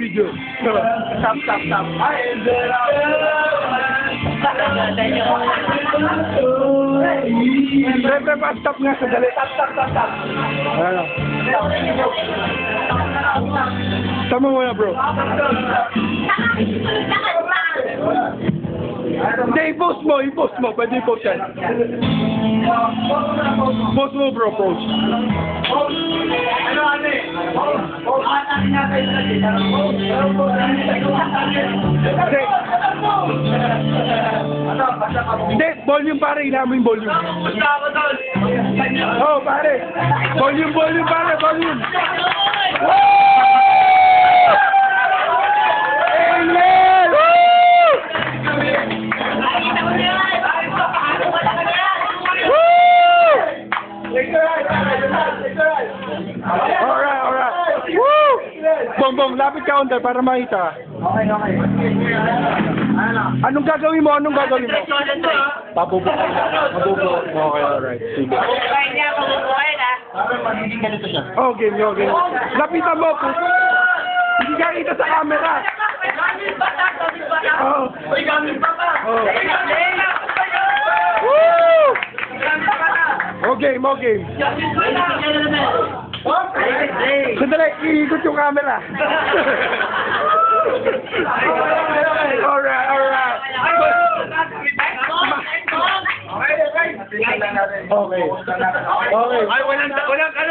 Video. Stop. Siyempre, pa-stop nga, sadali. Stop. Ano? Tama mo na, bro. Hindi, i-post mo. Pwede i-post yan. Post mo, bro, post. Hindi, volume pare, ilamin yung volume. Oh, pare. Volume, pare, volume. Amen! Alright. Woo! Bong, lapit counter para makita. Okay. Anong gagawin mo? Pabubo. Okay, alright. Sige. Oh, game. Lapitan mo po. Hindi ka kita sa camera. Oh. Woo! Okay. Sandali, iikot yung camera. Alright. Okay. Ay, walang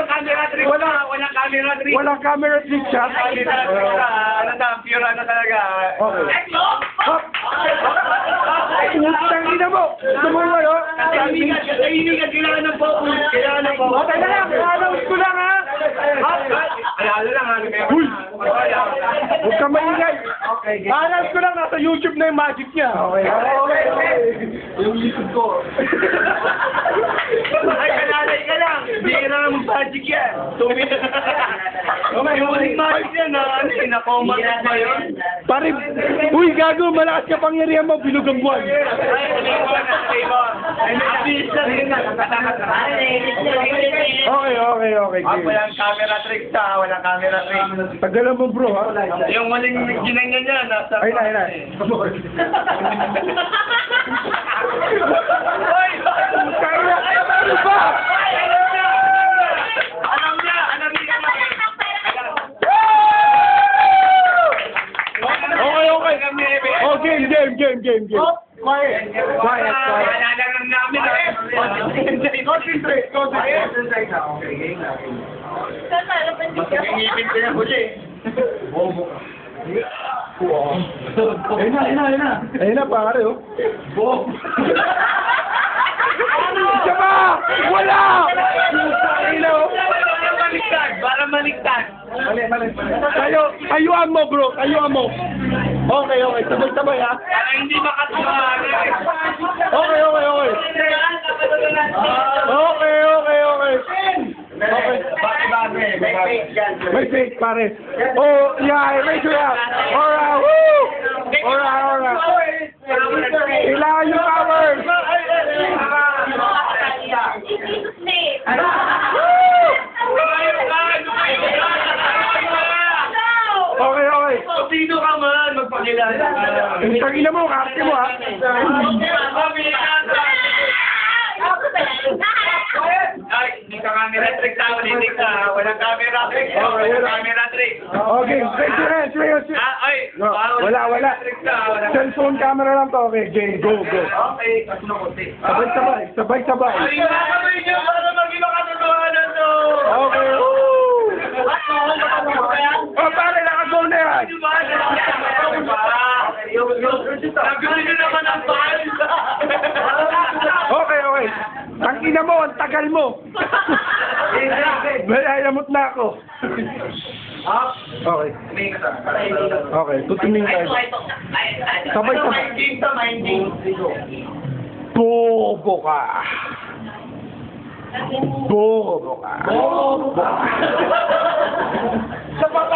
camera trick. Walang camera trick siya. Pure talaga. Okay. Putang ina mo! Sumuha, no? Kaibigan, kailangan ng focus. Okay na lang, announce ko lang, ha? Uy! Huwag ka maingay. Announce ko lang, nasa YouTube na yung magic niya. Okay. Yung YouTube ko. Ay, kanalay ka lang. Hindi ka na naman magic yan. Yung uling magic yan, na-comment ba yun? Pare, uy, gago, malakas ka pangyarihan mo, binugang buwan. Okay. Walang camera trick ta, walang camera trick. Tagalan mo, bro, ha? Yung maling ginanyan niya, nasa... Ay na. Hoy! Kaya, ano ba? Alam niya. Okay. Game. Quiet. Alala lang namin. Concentrate. Okay, game na. Masagingipin ko niya huli. Bobo ka. Ayun na, pare, oh. Bobo. Isa pa! Wala! Para maligtad. Ayuan mo, bro. Okay. Sabay, ha? Para hindi makatuwa. Okay. May fake, pare. Oh, yeah. Raise your hand. Alright, woo! Alright. Kailangan yung powers. Okay. Sino ka man? Magpakilala. Tangina mo, karte mo, ha? Ay, hindi ka camera trick tao, hindi ka. Walang camera trick. Walang camera trick. Okay, raise your hand. Ay, Wala. Cellphone camera lang to. Okay, game, go. Okay, kasunod konti. Sabay. Ay, nakakabay niyo para maging makatotohanan to. Okay, oh, pare, naka-go na yan. Nagawin nyo naman ang bahal. Okay. Tangina mo, ang tagal mo. Malayamot na ako. Okay. Okay, tutunin tayo. Sabay. Bobo ka. Sabay.